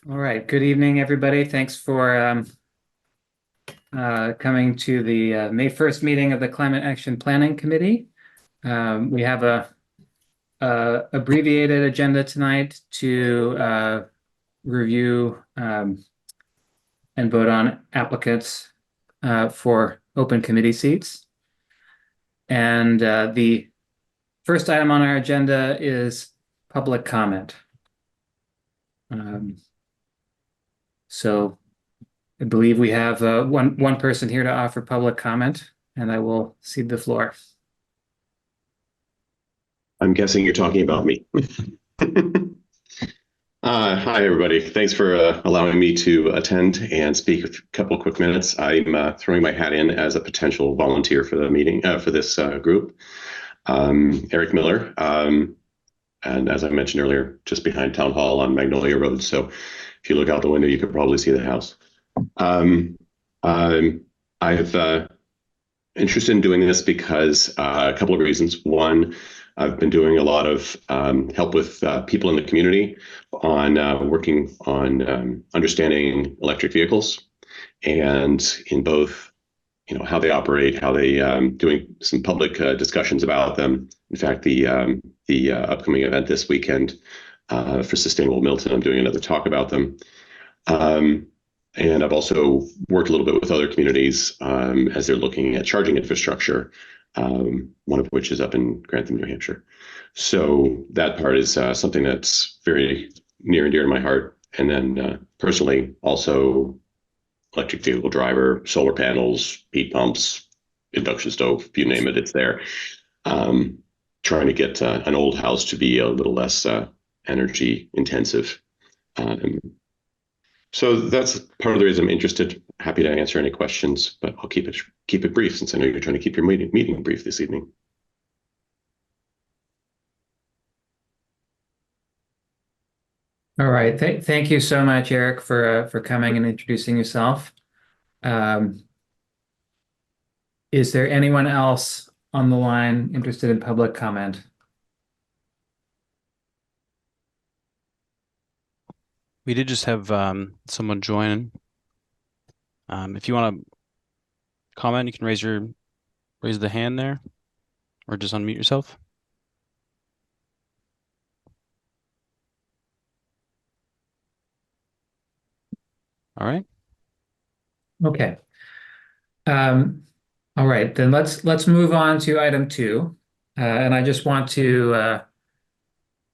All right. Good evening, everybody. Thanks for coming to the May 1st meeting of the Climate Action Planning Committee. We have a abbreviated agenda tonight to review and vote on applicants for open committee seats. And the first item on our agenda is public comment. So I believe we have one person here to offer public comment, and I will cede the floor. I'm guessing you're talking about me. Hi, everybody. Thanks for allowing me to attend and speak a couple of quick minutes. I'm throwing my hat in as a potential volunteer for the meeting, for this group. Eric Miller, and as I mentioned earlier, just behind Town Hall on Magnolia Road. So if you look out the window, you could probably see the house. I've interested in doing this because a couple of reasons. One, I've been doing a lot of help with people in the community on working on understanding electric vehicles, and in both, how they operate, how they doing some public discussions about them. In fact, the upcoming event this weekend for Sustainable Milton, I'm doing another talk about them. And I've also worked a little bit with other communities as they're looking at charging infrastructure, one of which is up in Grantham, New Hampshire. So that part is something that's very near and dear to my heart. And then personally, also electric vehicle driver, solar panels, heat pumps, induction stove, you name it, it's there. Trying to get an old house to be a little less energy intensive. So that's part of the reason I'm interested. Happy to answer any questions, but I'll keep it brief since I know you're trying to keep your meeting brief this evening. All right. Thank you so much, Eric, for coming and introducing yourself. Is there anyone else on the line interested in public comment? We did just have someone join. If you want to comment, you can raise the hand there, or just unmute yourself. All right. Okay. All right, then let's move on to item 2. And I just want to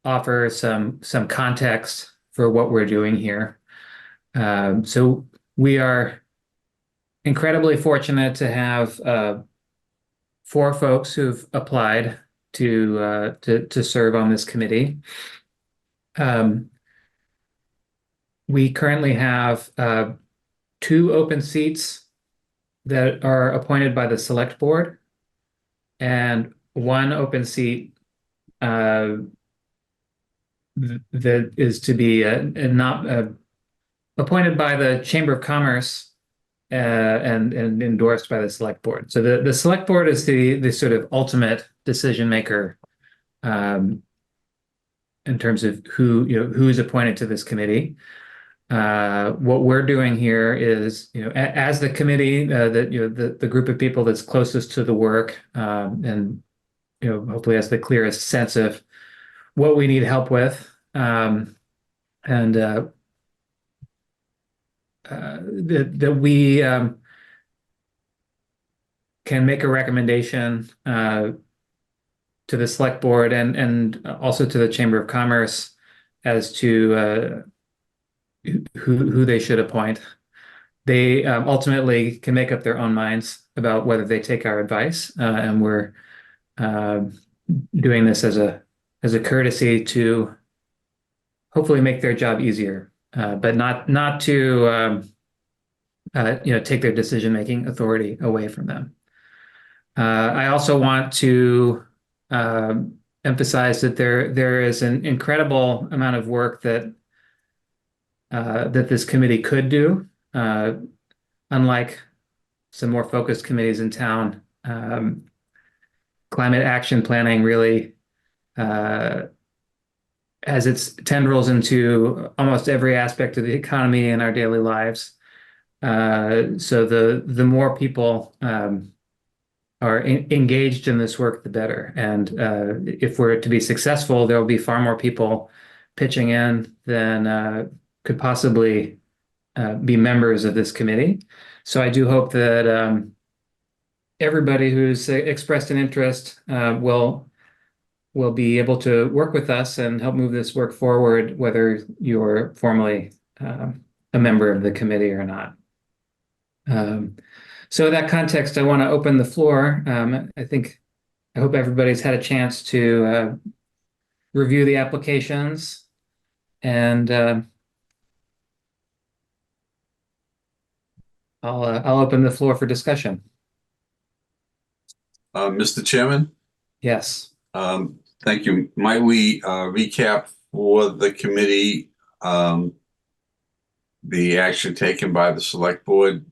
offer some context for what we're doing here. So we are incredibly fortunate to have 4 folks who've applied to serve on this committee. We currently have 2 open seats that are appointed by the select board, and 1 open seat that is to be not appointed by the Chamber of Commerce and endorsed by the select board. So the select board is the sort of ultimate decision maker in terms of who is appointed to this committee. What we're doing here is, as the committee, the group of people that's closest to the work, and hopefully has the clearest sense of what we need help with, and that we can make a recommendation to the select board and also to the Chamber of Commerce as to who they should appoint. They ultimately can make up their own minds about whether they take our advice, and we're doing this as a courtesy to hopefully make their job easier, but not to take their decision-making authority away from them. I also want to emphasize that there is an incredible amount of work that this committee could do, unlike some more focused committees in town. Climate action planning really has its tendrils into almost every aspect of the economy and our daily lives. So the more people are engaged in this work, the better. And if we're to be successful, there will be far more people pitching in than could possibly be members of this committee. So I do hope that everybody who's expressed an interest will be able to work with us and help move this work forward, whether you're formally a member of the committee or not. So in that context, I want to open the floor. I hope everybody's had a chance to review the applications, and I'll open the floor for discussion. Mr. Chairman, Yes. thank you. Might we recap for the committee the action taken by the select board?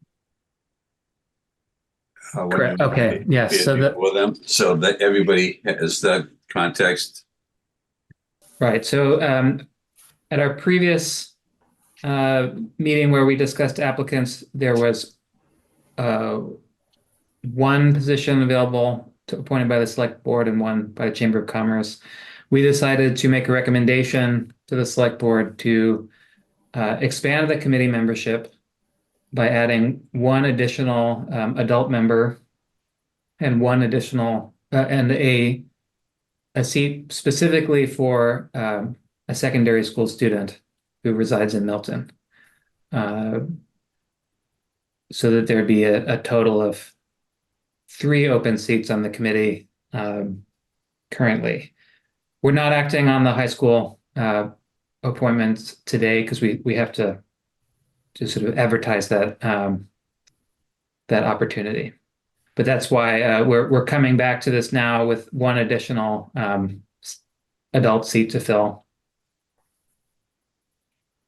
Correct. Okay. Yes. So that everybody has that context. Right. So at our previous meeting where we discussed applicants, there was one position available appointed by the select board and one by the Chamber of Commerce. We decided to make a recommendation to the select board to expand the committee membership by adding one additional adult member and one additional and a seat specifically for a secondary school student who resides in Milton, so that there'd be a total of 3 open seats on the committee currently. We're not acting on the high school appointments today because we have to sort of advertise that that opportunity. But that's why we're coming back to this now with one additional adult seat to fill.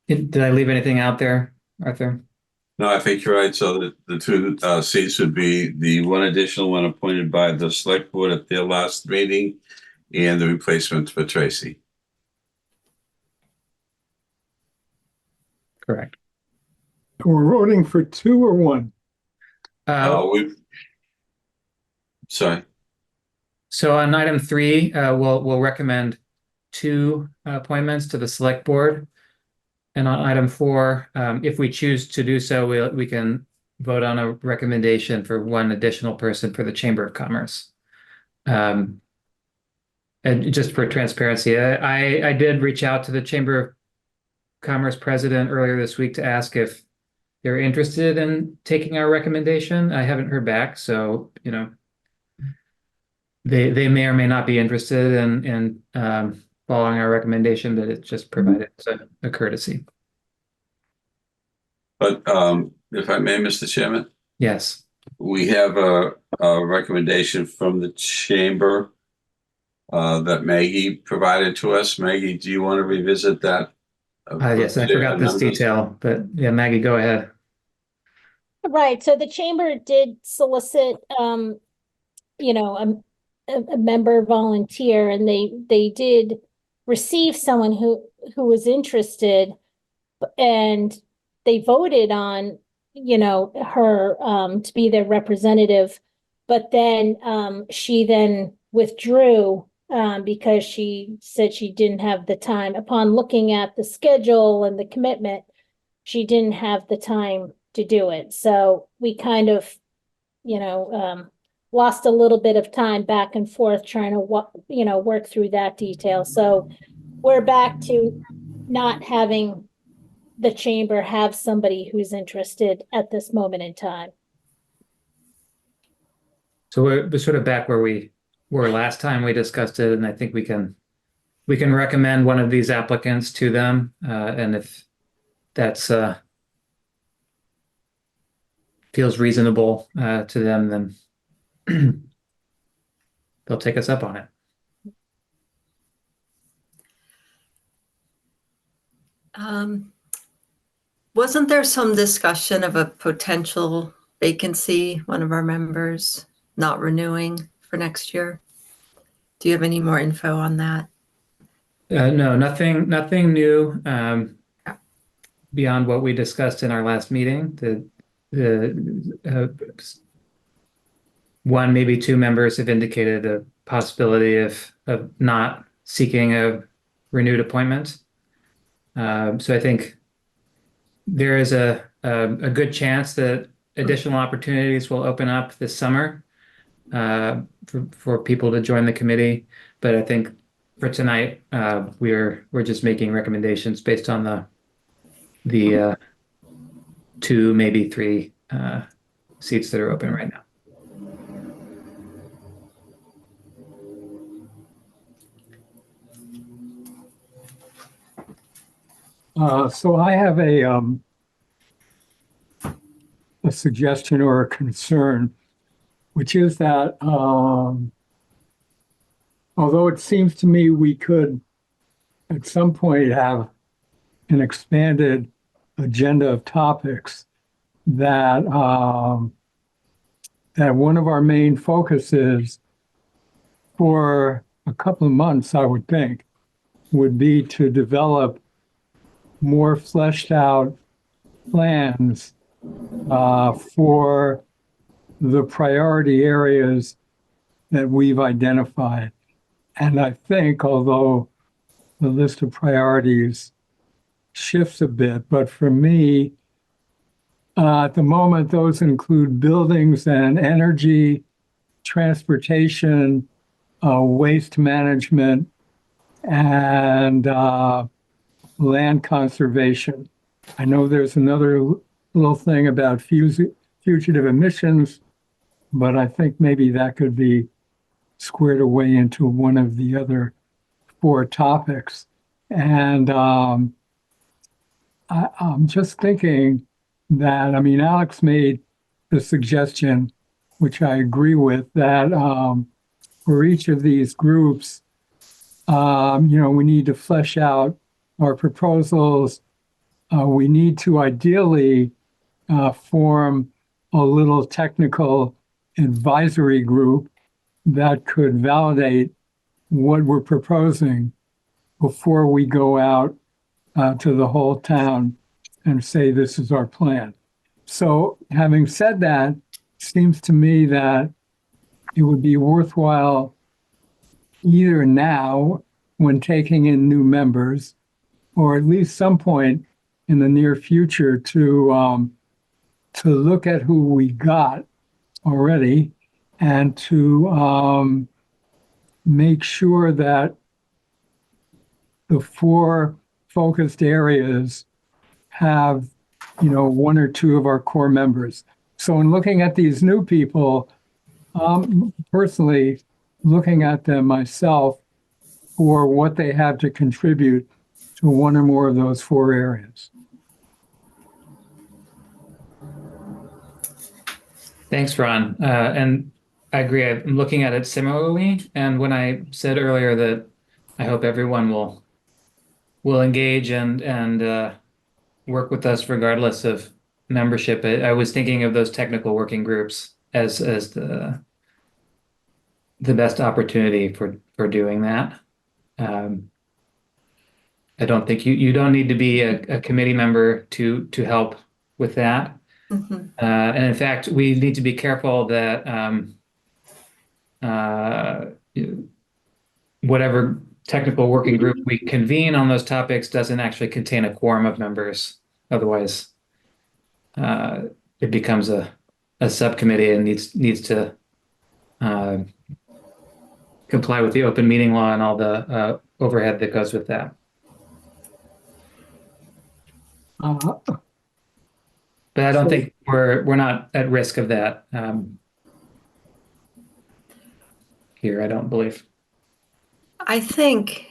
Did I leave anything out there, Arthur? No, I think you're right. So the 2 seats would be the one additional one appointed by the select board at their last meeting and the replacement for Tracy. Correct. We're voting for 2 or 1? Sorry. So on item 3, we'll recommend 2 appointments to the select board. And on item 4, if we choose to do so, we can vote on a recommendation for one additional person for the Chamber of Commerce. And just for transparency, I did reach out to the Chamber of Commerce president earlier this week to ask if they're interested in taking our recommendation. I haven't heard back, so they may or may not be interested in following our recommendation, but it's just provided a courtesy. But if I may, Mr. Chairman? Yes. We have a recommendation from the chamber that Maggie provided to us. Maggie, do you want to revisit that? Yes, I forgot this detail, but yeah, Maggie, go ahead. Right. So the chamber did solicit, a member volunteer, and they did receive someone who was interested, and they voted on, her to be their representative, but then she then withdrew because she said she didn't have the time. Upon looking at the schedule and the commitment, she didn't have the time to do it. So we kind of, lost a little bit of time back and forth trying to, work through that detail. So we're back to not having the chamber have somebody who's interested at this moment in time. So we're sort of back where we were last time we discussed it, and I think we can recommend one of these applicants to them, and if that's feels reasonable to them, then they'll take us up on it. Wasn't there some discussion of a potential vacancy, one of our members not renewing for next year? Do you have any more info on that? No, nothing new Yeah. beyond what we discussed in our last meeting. One, maybe two members have indicated a possibility of not seeking a renewed appointment. So I think there is a good chance that additional opportunities will open up this summer for people to join the committee. But I think for tonight, we're just making recommendations based on the two, maybe three seats that are open right now. So I have a suggestion or a concern, which is that although it seems to me we could at some point have an expanded agenda of topics, that that one of our main focuses for a couple of months, I would think, would be to develop more fleshed out plans for the priority areas that we've identified. And I think, although the list of priorities shifts a bit, but for me, at the moment, those include buildings and energy, transportation, waste management, and land conservation. I know there's another little thing about fugitive emissions, but I think maybe that could be squared away into one of the other four topics. And I'm just thinking that, I mean, Alex made the suggestion, which I agree with, that for each of these groups, we need to flesh out our proposals. We need to ideally form a little technical advisory group that could validate what we're proposing before we go out to the whole town and say, this is our plan. So having said that, it seems to me that it would be worthwhile either now when taking in new members, or at least some point in the near future to look at who we got already and to make sure that the four focused areas have, one or two of our core members. So in looking at these new people, personally looking at them myself for what they have to contribute to one or more of those four areas. Thanks, Ron. And I agree. I'm looking at it similarly. And when I said earlier that I hope everyone will engage and work with us regardless of membership, I was thinking of those technical working groups as the best opportunity for doing that. I don't think you don't need to be a committee member to help with that. Mhm. And in fact, we need to be careful that whatever technical working group we convene on those topics doesn't actually contain a quorum of members. Otherwise, it becomes a subcommittee and needs to comply with the open meeting law and all the overhead that goes with that. But I don't think we're not at risk of that here, I don't believe. I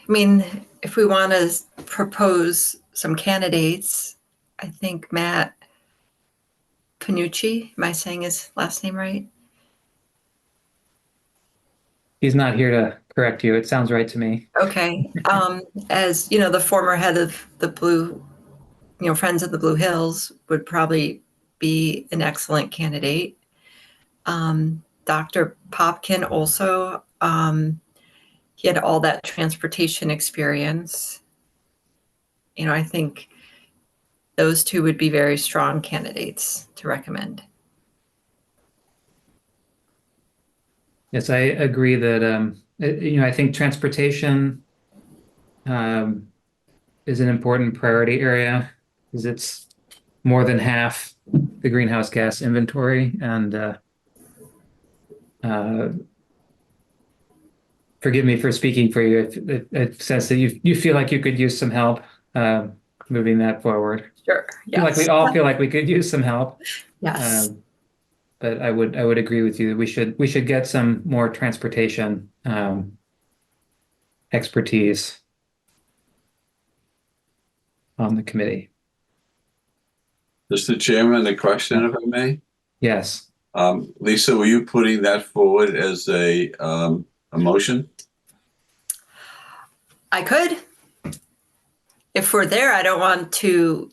mean, if we want to propose some candidates, I think Matt Panucci, am I saying his last name right? He's not here to correct you. It sounds right to me. Okay. As the former head of the Blue, Friends of the Blue Hills would probably be an excellent candidate. Dr. Popkin also, he had all that transportation experience. You know, I think those two would be very strong candidates to recommend. Yes, I agree that I think transportation is an important priority area because it's more than half the greenhouse gas inventory, and forgive me for speaking for you. I sense that you feel like you could use some help moving that forward. Sure. I feel like we all feel like we could use some help. Yes. But I would agree with you that we should get some more transportation expertise on the committee. Mr. Chairman, a question, if I may. Yes. Lisa, were you putting that forward as a motion? I could. If we're there, I don't want to,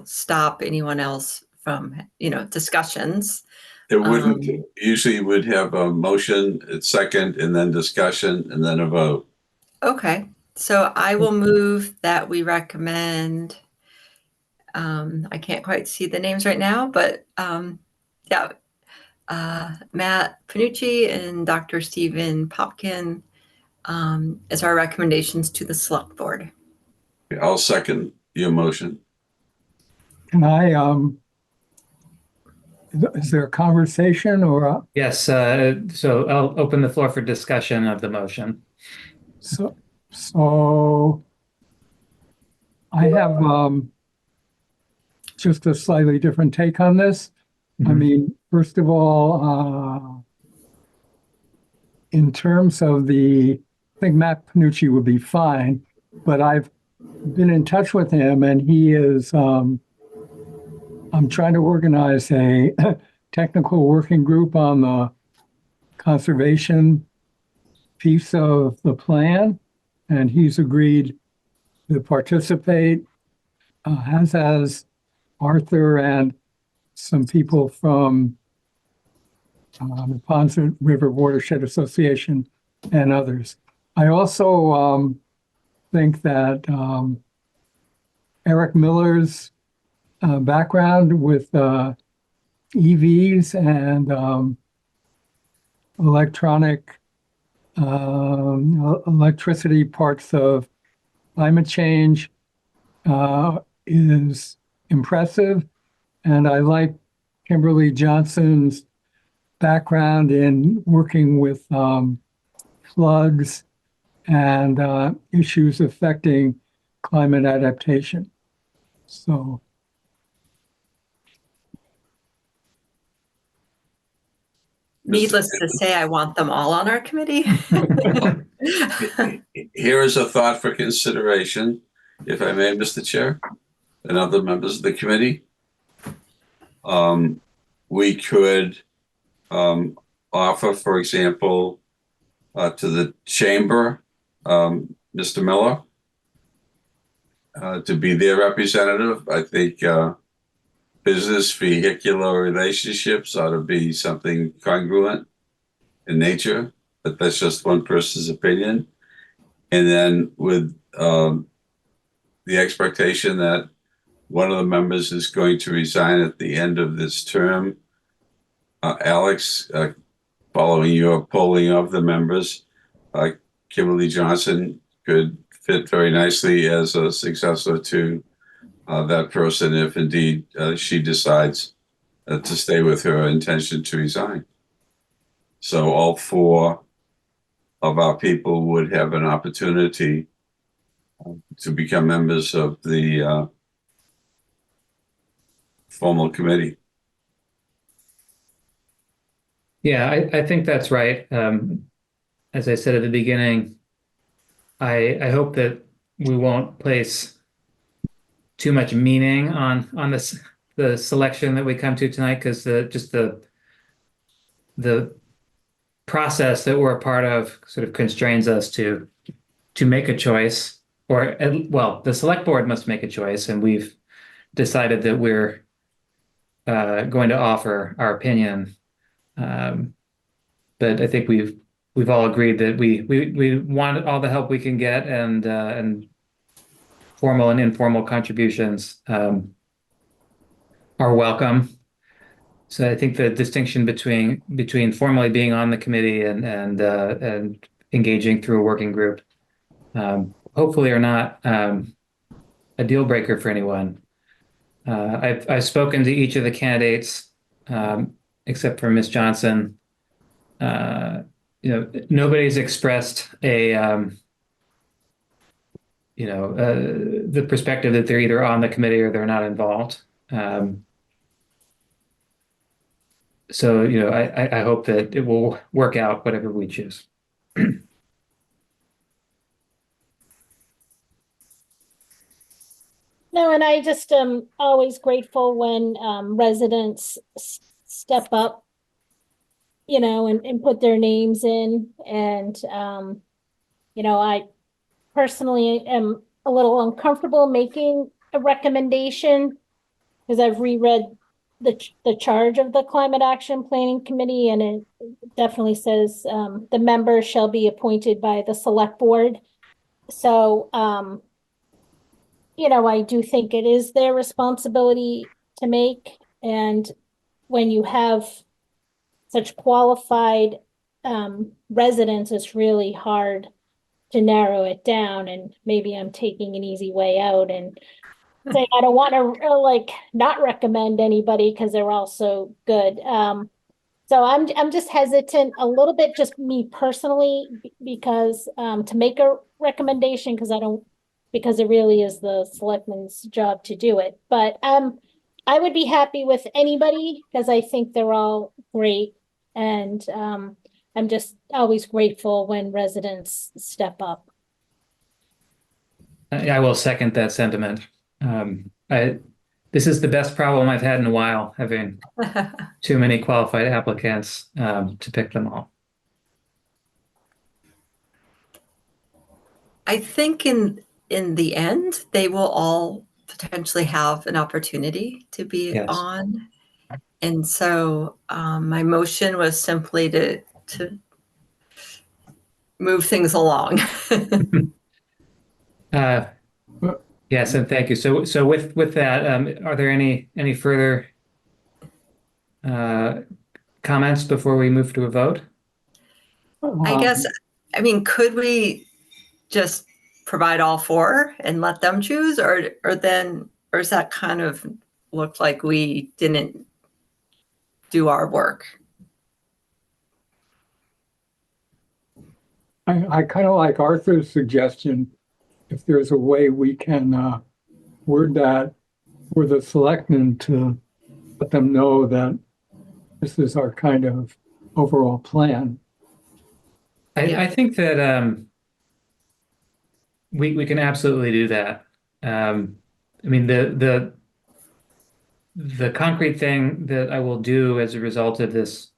stop anyone else from, discussions. It wouldn't, usually would have a motion, a second, and then discussion, and then a vote. Okay. So I will move that we recommend, I can't quite see the names right now, but yeah, Matt Panucci and Dr. Stephen Popkin as our recommendations to the select board. I'll second your motion. Can I, is there a conversation or, Yes. So I'll open the floor for discussion of the motion. so I have, just a slightly different take on this. I mean, first of all, in terms of I think Matt Panucci would be fine, but I've been in touch with him and he is, I'm trying to organize a technical working group on the conservation piece of the plan, and he's agreed to participate, as has Arthur and some people from the Ponds River Watershed Association and others. I also think that Eric Miller's background with EVs and electricity parts of climate change is impressive. And I like Kimberly Johnson's background in working with floods and issues affecting climate adaptation. So Needless to say, I want them all on our committee. Here is a thought for consideration, if I may, Mr. Chair, and other members of the committee. We could offer, for example, to the chamber, Mr. Miller, to be their representative. I think business vehicular relationships ought to be something congruent in nature, but that's just one person's opinion. And then with the expectation that one of the members is going to resign at the end of this term, Alex, following your polling of the members, Kimberly Johnson could fit very nicely as a successor to that person if indeed she decides to stay with her intention to resign. So all four of our people would have an opportunity to become members of the formal committee. Yeah, I think that's right. As I said at the beginning, I hope that we won't place too much meaning on this the selection that we come to tonight, because the process that we're a part of sort of constrains us to make a choice, or well, the select board must make a choice, and we've decided that we're going to offer our opinion. But I think we've all agreed that we want all the help we can get, and formal and informal contributions are welcome. So I think the distinction between formally being on the committee and engaging through a working group, hopefully are not a deal breaker for anyone. I've spoken to each of the candidates, except for Ms. Johnson. Nobody's expressed the perspective that they're either on the committee or they're not involved. So, I hope that it will work out whatever we choose. No, and I just am always grateful when residents step up, and put their names in. And I personally am a little uncomfortable making a recommendation because I've reread the charge of the Climate Action Planning Committee, and it definitely says the members shall be appointed by the select board. So, I do think it is their responsibility to make. And when you have such qualified residents, it's really hard to narrow it down. And maybe I'm taking an easy way out and saying I don't want to not recommend anybody because they're all so good. So I'm just hesitant a little bit, just me personally, because to make a recommendation because it really is the selectman's job to do it. But I would be happy with anybody because I think they're all great, and I'm just always grateful when residents step up. I will second that sentiment. This is the best problem I've had in a while, having too many qualified applicants to pick them all. I think in the end, they will all potentially have an opportunity to be Yes. on. And so my motion was simply to move things along. Yes, and thank you. So with that, are there any further comments before we move to a vote? I guess, could we just provide all four and let them choose, or does that kind of look like we didn't do our work? I kind of like Arthur's suggestion. If there's a way we can word that for the selectmen to let them know that this is our kind of overall plan. I think that we can absolutely do that. The concrete thing that I will do as a result of this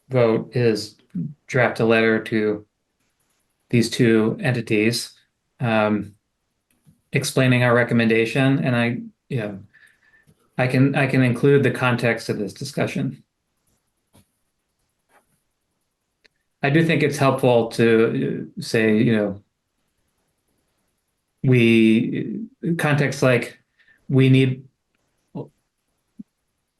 vote is draft a letter to these two entities, explaining our recommendation, and I can include the context of this discussion. I do think it's helpful to say, context like we need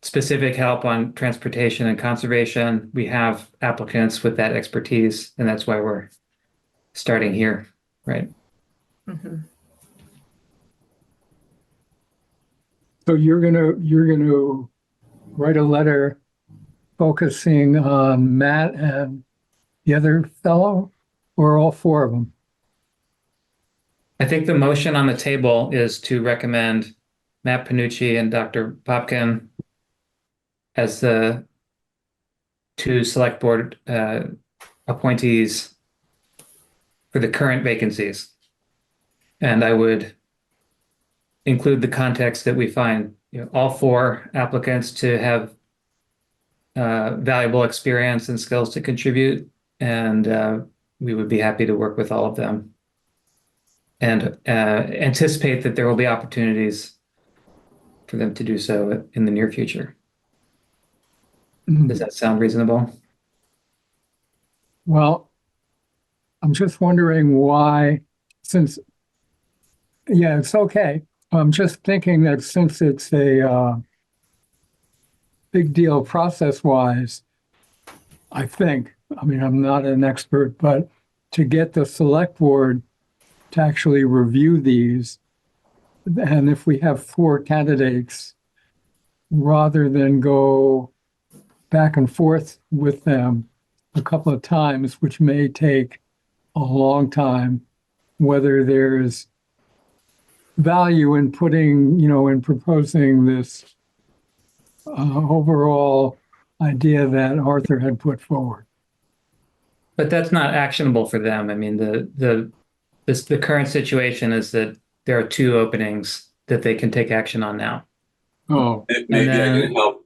specific help on transportation and conservation. We have applicants with that expertise, and that's why we're starting here, right? Mm-hmm. So you're gonna write a letter focusing on Matt and the other fellow, or all four of them? I think the motion on the table is to recommend Matt Panucci and Dr. Popkin as the two select board appointees for the current vacancies. And I would include the context that we find all four applicants to have valuable experience and skills to contribute, and we would be happy to work with all of them, and anticipate that there will be opportunities for them to do so in the near future. Does that sound reasonable? Well, I'm just wondering why, since, yeah, it's okay. I'm just thinking that since it's a big deal process-wise, I think, I mean, I'm not an expert, but to get the select board to actually review these, and if we have 4 candidates, rather than go back and forth with them a couple of times, which may take a long time, whether there's value in putting, in proposing this overall idea that Arthur had put forward. But that's not actionable for them. I mean, the current situation is that there are 2 openings that they can take action on now. Oh, Maybe I then- can help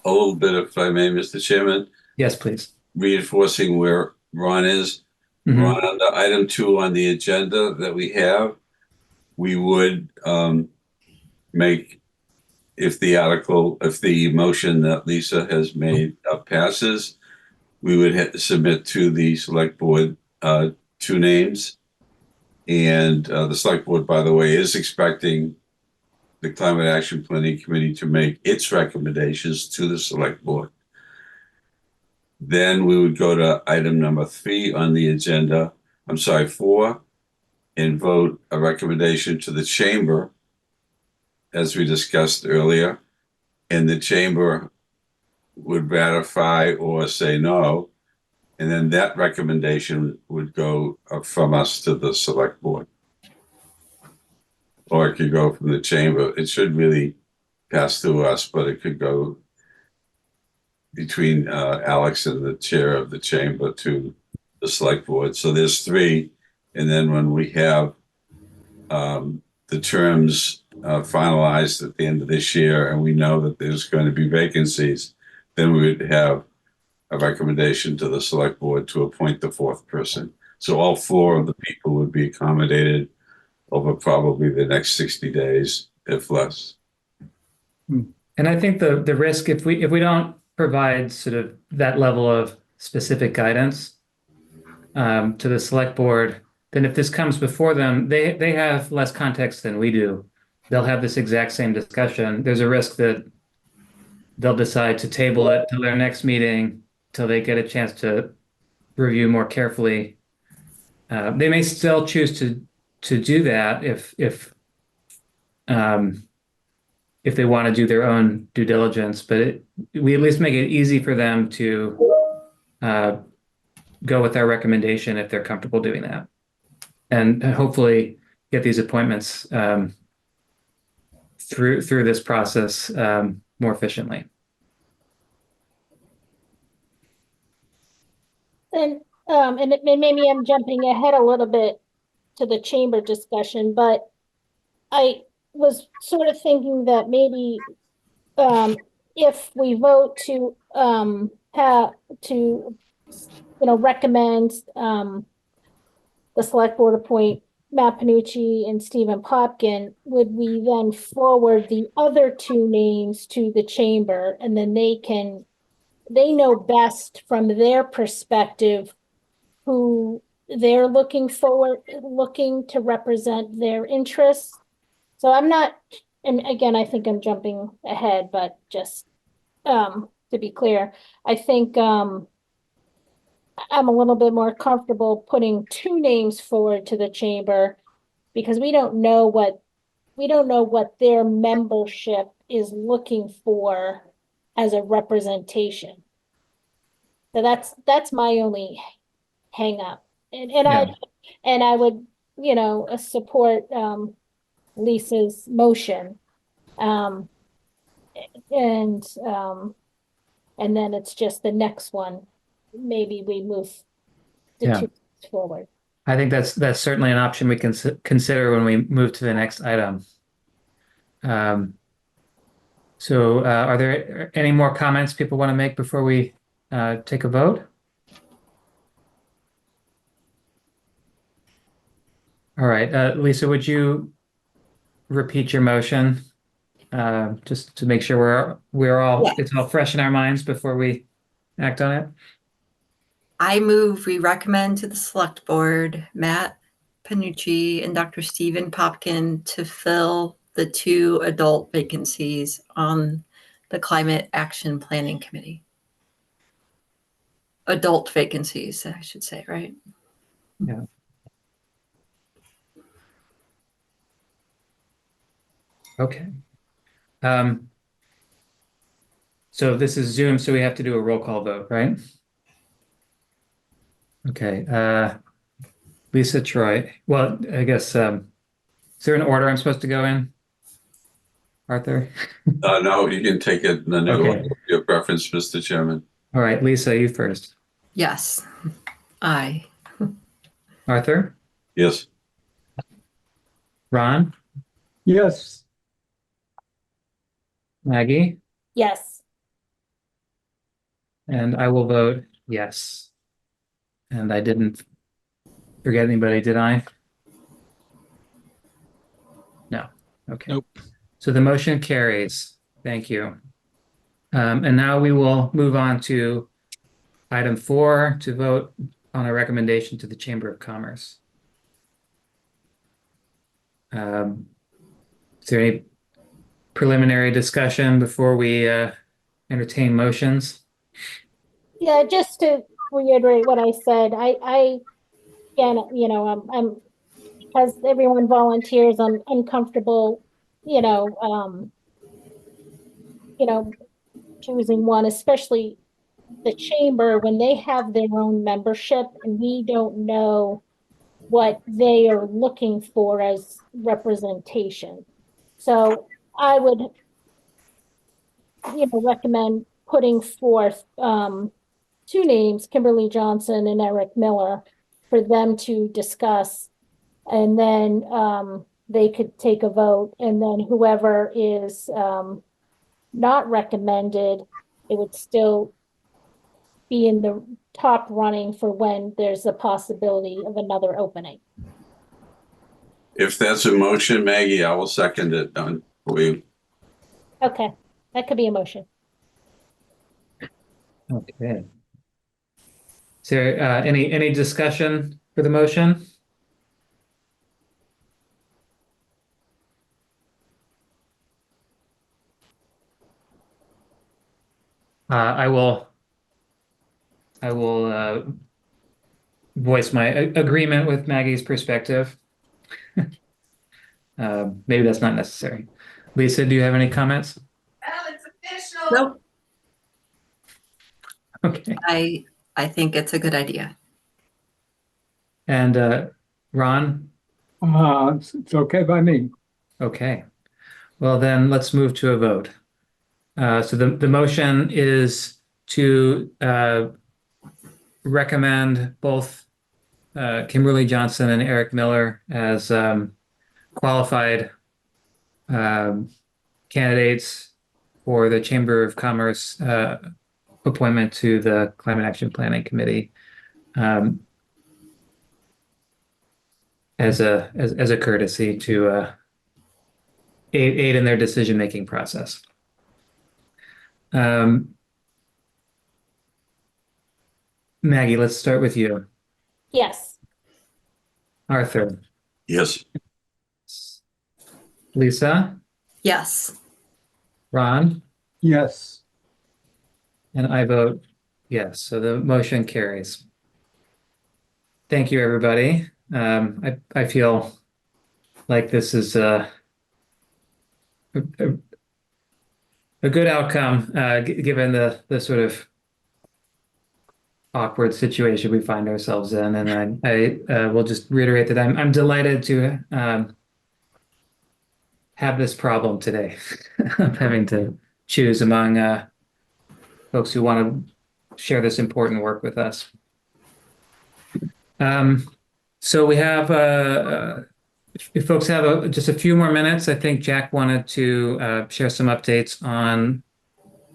a little bit, if I may, Mr. Chairman, Yes, please. reinforcing where Ron is. Mhm. Ron, on the item 2 on the agenda that we have, we would make, if the motion that Lisa has made passes, we would submit to the select board 2 names. And the select board, by the way, is expecting the Climate Action Planning Committee to make its recommendations to the select board. Then we would go to item number 3 on the agenda, 4, and vote a recommendation to the chamber, as we discussed earlier. And the chamber would ratify or say no. And then that recommendation would go from us to the select board. Or it could go from the chamber. It should really pass through us, but it could go between Alex and the chair of the chamber to the select board. So there's 3. And then when we have the terms finalized at the end of this year, and we know that there's going to be vacancies, then we would have a recommendation to the select board to appoint the 4th person. So all 4 of the people would be accommodated over probably the next 60 days, if less. And I think the risk, if we don't provide sort of that level of specific guidance to the select board, then if this comes before them, they have less context than we do. They'll have this exact same discussion. There's a risk that they'll decide to table it till their next meeting, till they get a chance to review more carefully. They may still choose to do that if they want to do their own due diligence, but we at least make it easy for them to go with our recommendation if they're comfortable doing that, and hopefully get these appointments through this process more efficiently. And maybe I'm jumping ahead a little bit to the chamber discussion, but I was sort of thinking that maybe if we vote to recommend the select board appoint Matt Panucci and Stephen Popkin, would we then forward the other 2 names to the chamber, and then they know best from their perspective who they're looking to represent their interests. So I'm not, and again, I think I'm jumping ahead, but just to be clear, I think I'm a little bit more comfortable putting 2 names forward to the chamber, because we don't know what their membership is looking for as a representation. So that's my only hang up. And Yeah. I would, support Lisa's motion. And then it's just the next one. Maybe we move the Yeah. 2 forward. I think that's certainly an option we can consider when we move to the next item. So are there any more comments people want to make before we take a vote? All right, Lisa, would you repeat your motion just to make sure we're all Yes. it's all fresh in our minds before we act on it? I move we recommend to the select board Matt Panucci and Dr. Stephen Popkin to fill the 2 adult vacancies on the Climate Action Planning Committee. Adult vacancies, I should say, right? Yeah. Okay. So this is Zoom, so we have to do a roll call vote, right? Okay. Lisa, Troy. Well, I guess, is there an order I'm supposed to go in? Arthur? No, you can take it in the new Okay. order of your preference, Mr. Chairman. All right, Lisa, you first. Yes. Aye. Arthur? Yes. Ron? Yes. Maggie? Yes. And I will vote yes. And I didn't forget anybody, did I? No. Okay. Nope. So the motion carries. Thank you. And now we will move on to item 4 to vote on a recommendation to the Chamber of Commerce. Is there any preliminary discussion before we entertain motions? Yeah, just to reiterate what I said, I again, I'm because everyone volunteers, I'm uncomfortable, you know, choosing one, especially the chamber when they have their own membership and we don't know what they are looking for as representation. So I would, recommend putting forth 2 names, Kimberly Johnson and Eric Miller, for them to discuss. And then they could take a vote, and then whoever is not recommended, it would still be in the top running for when there's a possibility of another opening. If that's a motion, Maggie, I will second it for you. Okay, that could be a motion. Okay. Is there any discussion for the motion? I will voice my agreement with Maggie's perspective. Maybe that's not necessary. Lisa, do you have any comments? Well, it's official. Nope. Okay. I think it's a good idea. And Ron? It's okay by me. Okay. Well, then let's move to a vote. So the motion is to recommend both Kimberly Johnson and Eric Miller as qualified candidates for the Chamber of Commerce appointment to the Climate Action Planning Committee as a courtesy to aid in their decision-making process. Maggie, let's start with you. Yes. Arthur. Yes. Lisa. Yes. Ron. Yes. And I vote yes. So the motion carries. Thank you, everybody. I feel like this is a good outcome, given the sort of awkward situation we find ourselves in. And I will just reiterate that I'm delighted to have this problem today of having to choose among folks who want to share this important work with us. So we have, if folks have just a few more minutes, I think Jack wanted to share some updates on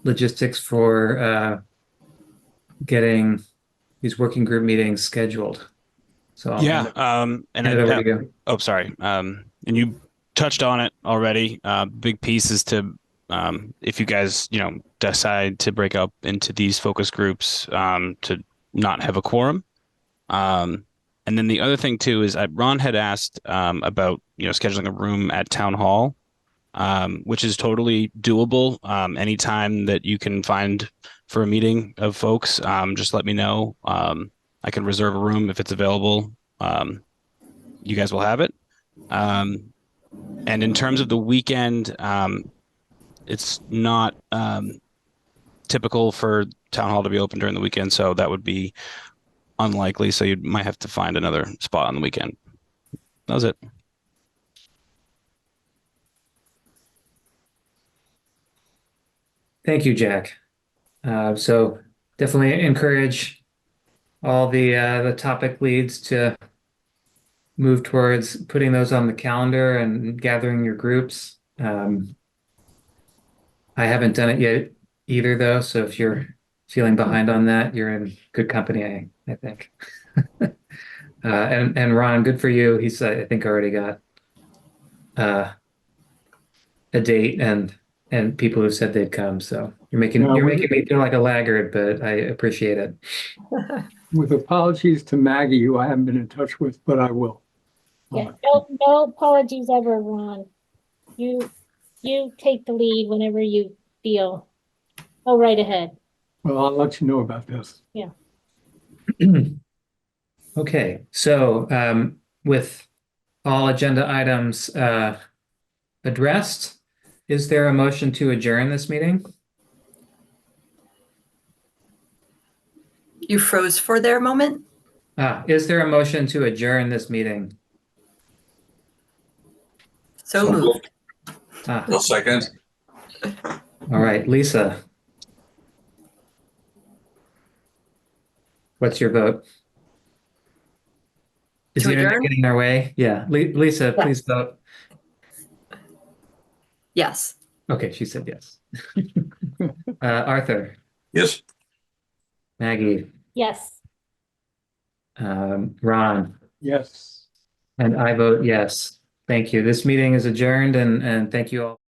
logistics for getting these working group meetings scheduled. So I'll and hand it over to you. Oh, sorry. And you touched on it already. Big piece is to, if you guys, decide to break up into these focus groups, to not have a quorum. And then the other thing too is Ron had asked about scheduling a room at town hall, which is totally doable. Anytime that you can find for a meeting of folks, just let me know. I can reserve a room if it's available. You guys will have it. And in terms of the weekend, it's not typical for town hall to be open during the weekend, so that would be unlikely. So you might have to find another spot on the weekend. That was it. Thank you, Jack. So definitely encourage all the topic leads to move towards putting those on the calendar and gathering your groups. I haven't done it yet either, though. So if you're feeling behind on that, you're in good company, I think. And Ron, good for you. He's I think already got a date and people who said they'd come. So you're making me feel like a laggard, but I appreciate it. With apologies to Maggie, who I haven't been in touch with, but I will. Yeah, no apologies ever, Ron. You take the lead whenever you feel. Go right ahead. Well, I'll let you know about this. Yeah. Okay, so with all agenda items addressed, is there a motion to adjourn this meeting? You froze for there a moment. Is there a motion to adjourn this meeting? So moved. Well, second. All right, Lisa. What's your vote? Is To the internet adjourn? getting in our way? Yeah, Lisa, Yeah. please vote. Yes. Okay, she said yes. Arthur, Yes. Maggie, Yes. Ron, Yes. and I vote yes. Thank you. This meeting is adjourned and thank you all.